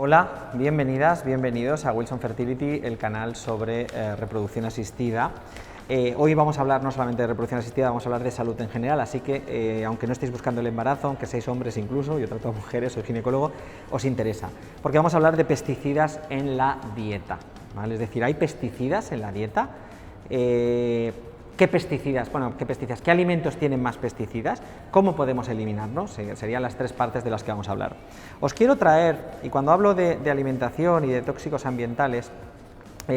Hola, bienvenidas, bienvenidos a Wilson Fertility, el canal sobre reproducción asistida. Hoy vamos a hablar no solamente de reproducción asistida, vamos a hablar de salud en general, así que aunque no estéis buscando el embarazo, aunque seáis hombres incluso, yo trato a mujeres, soy ginecólogo, os interesa, porque vamos a hablar de pesticidas en la dieta, ¿vale? Es decir, ¿hay pesticidas en la dieta? ¿Qué pesticidas? Bueno, ¿qué pesticidas? ¿Qué alimentos tienen más pesticidas? ¿Cómo podemos eliminarlos? Serían las tres partes de las que vamos a hablar. Os quiero traer, y cuando hablo de alimentación y de tóxicos ambientales, yo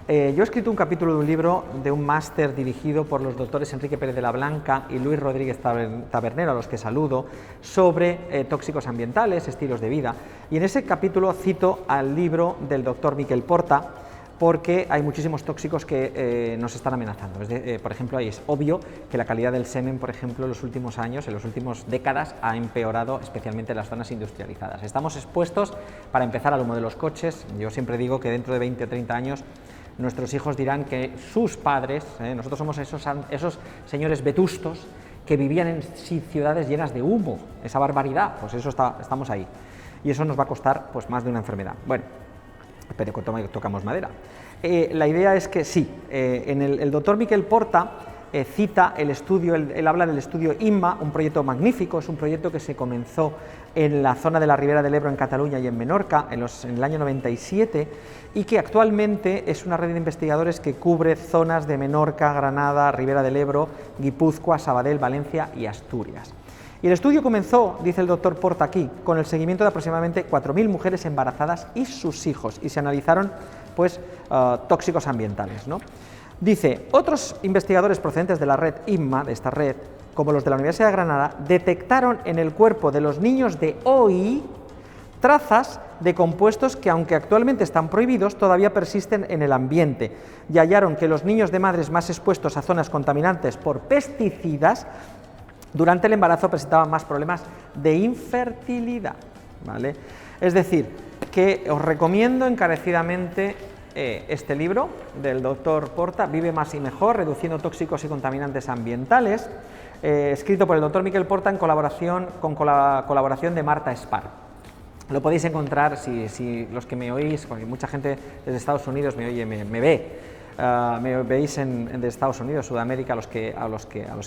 he escrito un capítulo de un libro de un máster dirigido por los doctores Enrique Pérez de la Blanca y Luis Rodríguez Tabernero, a los que saludo, sobre tóxicos ambientales, estilos de vida. Y en ese capítulo cito al libro del doctor Miquel Porta, porque hay muchísimos tóxicos que nos están amenazando. Por ejemplo, es obvio que la calidad del semen, por ejemplo, en los últimos años, en las últimas décadas, ha empeorado, especialmente en las zonas industrializadas. Estamos expuestos, para empezar, al humo de los coches. Yo siempre digo que dentro de 20 o 30 años nuestros hijos dirán que sus padres, nosotros somos esos señores vetustos que vivían en ciudades llenas de humo, esa barbaridad, pues eso estamos ahí. Y eso nos va a costar pues, más de una enfermedad. Bueno, pero tocamos madera. La idea es que sí, el doctor Miquel Porta cita el estudio, él habla del estudio INMA, un proyecto magnífico, es un proyecto que se comenzó en la zona de la Ribera del Ebro, en Cataluña y en Menorca, en el año 97, y que actualmente es una red de investigadores que cubre zonas de Menorca, Granada, Ribera del Ebro, Guipúzcoa, Sabadell, Valencia y Asturias. Y el estudio comenzó, dice el doctor Porta aquí, con el seguimiento de aproximadamente 4.000 mujeres embarazadas y sus hijos, y se analizaron pues, tóxicos ambientales, ¿no? Dice, otros investigadores procedentes de la red INMA, de esta red, como los de la Universidad de Granada, detectaron en el cuerpo de los niños de hoy trazas de compuestos que, aunque actualmente están prohibidos, todavía persisten en el ambiente, y hallaron que los niños de madres más expuestos a zonas contaminantes por pesticidas durante el embarazo presentaban más problemas de infertilidad, ¿vale? Es decir, que os recomiendo encarecidamente este libro del doctor Porta, Vive más y mejor, reduciendo tóxicos y contaminantes ambientales, escrito por el doctor Miquel Porta en colaboración con la colaboración de Marta Espar. Lo podéis encontrar si los que me oís, porque mucha gente desde Estados Unidos me oye, me ve. Me veis de Estados Unidos, Sudamérica, a los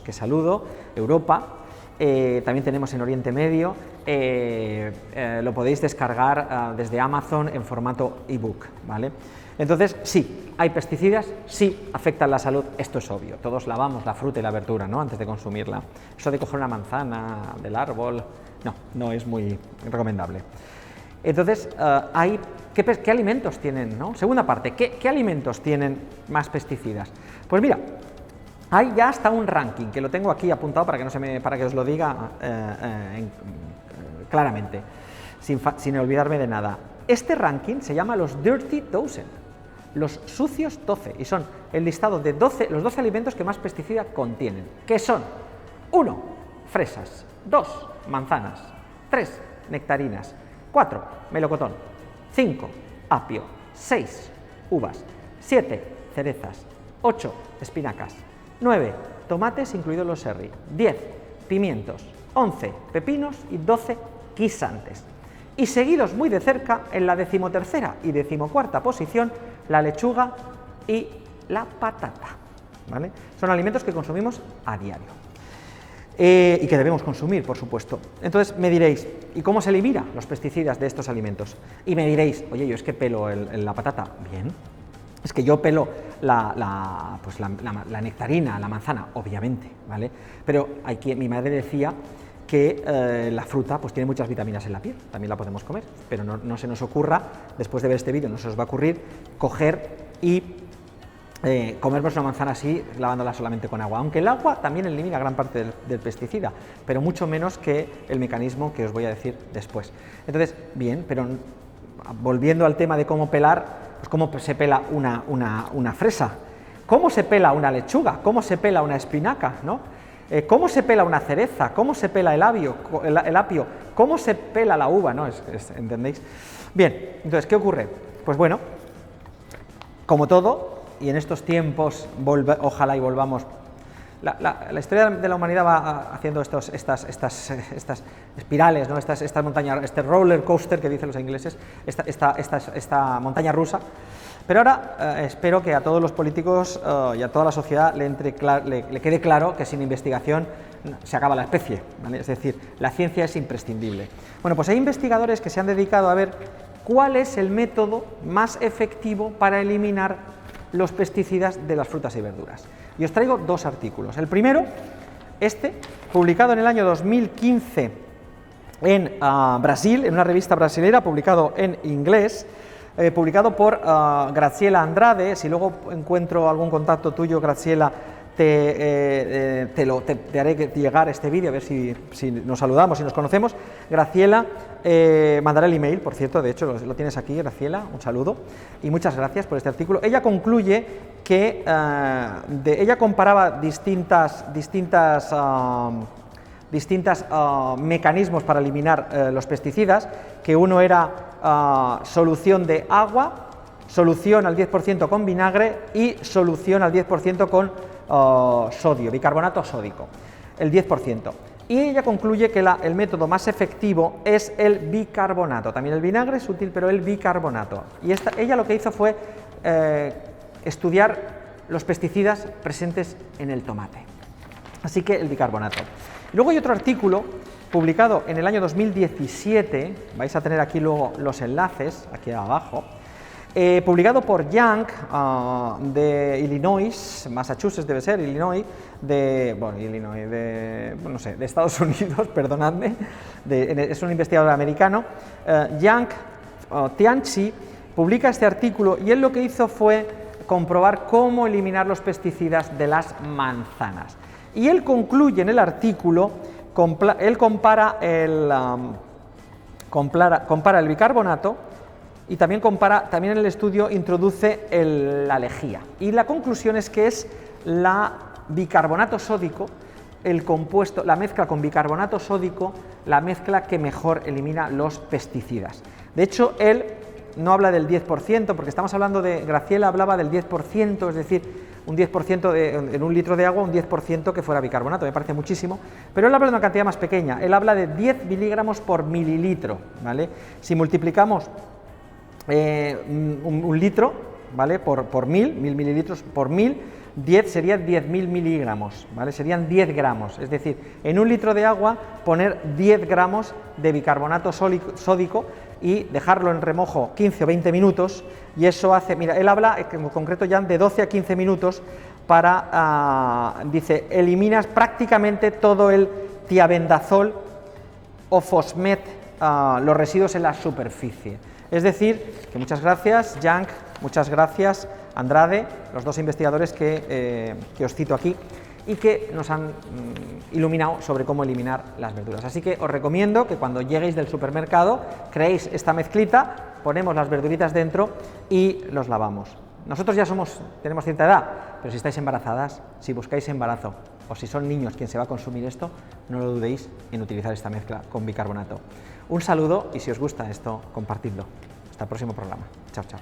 que saludo, Europa, también tenemos en Oriente Medio, lo podéis descargar desde Amazon en formato ebook, ¿vale? Entonces, sí, hay pesticidas, sí, afectan la salud, esto es obvio, todos lavamos la fruta y la verdura, ¿no?, antes de consumirla. Eso de coger una manzana del árbol, no es muy recomendable. Entonces, ¿qué alimentos tienen, ¿no? Segunda parte, ¿qué alimentos tienen más pesticidas? Pues mira, hay ya hasta un ranking, que lo tengo aquí apuntado para que os lo diga claramente, sin olvidarme de nada. Este ranking se llama los Dirty Dozen, los sucios 12, y son el listado de los 12 alimentos que más pesticida contienen, que son 1. Fresas, 2. Manzanas, 3. Nectarinas, 4. Melocotón, 5. Apio, 6. Uvas, 7. Cerezas, 8. Espinacas, 9. Tomates, incluidos los cherry, 10. Pimientos, 11. Pepinos y 12. Guisantes. Y seguidos muy de cerca, en la 13ª y 14ª posición, la lechuga y la patata, ¿vale? Son alimentos que consumimos a diario. Y que debemos consumir, por supuesto. Entonces me diréis, ¿y cómo se elimina los pesticidas de estos alimentos? Y me diréis, oye, yo es que pelo la patata. Bien, es que yo pelo la nectarina, la manzana, obviamente, ¿vale? Pero mi madre decía que la fruta pues tiene muchas vitaminas en la piel, también la podemos comer, pero no se nos ocurra, después de ver este vídeo no se os va a ocurrir coger y comernos una manzana así, lavándola solamente con agua, aunque el agua también elimina gran parte del pesticida, pero mucho menos que el mecanismo que os voy a decir después. Entonces, bien, pero volviendo al tema de cómo pelar, pues cómo se pela una fresa, cómo se pela una lechuga, cómo se pela una espinaca, ¿no? ¿Cómo se pela una cereza? ¿Cómo se pela el apio? ¿Cómo se pela la uva? ¿No? ¿Entendéis? Bien, entonces, ¿qué ocurre? Pues bueno, como todo, y en estos tiempos ojalá y volvamos La historia de la humanidad va haciendo estas espirales, ¿no? Estas montañas, este roller coaster que dicen los ingleses, esta montaña rusa. Pero ahora espero que a todos los políticos y a toda la sociedad le quede claro que sin investigación se acaba la especie, ¿vale? Es decir, la ciencia es imprescindible. Bueno, pues hay investigadores que se han dedicado a ver cuál es el método más efectivo para eliminar los pesticidas de las frutas y verduras. Y os traigo dos artículos. El primero, publicado en el año 2015 en Brasil, en una revista brasilera, publicado en inglés, publicado por Graciela Andrade. Si luego encuentro algún contacto tuyo, Graciela, te haré llegar este vídeo, a ver si nos saludamos, si nos conocemos. Graciela, mandaré el email, por cierto, de hecho lo tienes aquí, Graciela, un saludo, y muchas gracias por este artículo. Ella concluye que, ella comparaba distintos mecanismos para eliminar los pesticidas, que uno era solución de agua, solución al 10% con vinagre y solución al 10% con sodio, bicarbonato sódico, el 10%. Y ella concluye que el método más efectivo es el bicarbonato. También el vinagre es útil, pero el bicarbonato. Y ella lo que hizo fue estudiar los pesticidas presentes en el tomate. Así que el bicarbonato. Luego hay otro artículo publicado en el año 2017, vais a tener aquí luego los enlaces, aquí abajo, publicado por Young, de Illinois, Massachusetts debe ser, de Estados Unidos, perdonadme, es un investigador americano. Young Tianchi publica este artículo y él lo que hizo fue comprobar cómo eliminar los pesticidas de las manzanas. Y él concluye en el artículo, él compara el bicarbonato y también en el estudio introduce la lejía. Y la conclusión es que es bicarbonato sódico, la mezcla con bicarbonato sódico, la mezcla que mejor elimina los pesticidas. De hecho, él no habla del 10%, porque estamos hablando Graciela hablaba del 10%, es decir, un 10% en un litro de agua, un 10% que fuera bicarbonato, me parece muchísimo, pero él habla de una cantidad más pequeña, él habla de 10 miligramos por mililitro, ¿vale? Si multiplicamos un litro, ¿vale? Por 1000 mililitros por 1000, 10 sería 10.000 miligramos, ¿vale? Serían 10 gramos, es decir, en un litro de agua poner 10 gramos de bicarbonato sódico y dejarlo en remojo 15 o 20 minutos, y eso hace, mira, él habla en concreto ya de 12 a 15 minutos dice, eliminas prácticamente todo el tiabendazol o fosmet, los residuos en la superficie. Es decir, que muchas gracias, Young, muchas gracias, Andrade, los dos investigadores que os cito aquí y que nos han iluminado sobre cómo eliminar las verduras. Así que os recomiendo que cuando lleguéis del supermercado creéis esta mezclita, ponemos las verduritas dentro y los lavamos. Nosotros ya tenemos cierta edad, pero si estáis embarazadas, si buscáis embarazo o si son niños quien se va a consumir esto, no lo dudéis en utilizar esta mezcla con bicarbonato. Un saludo y si os gusta esto, compartidlo. Hasta el próximo programa. Chao, chao.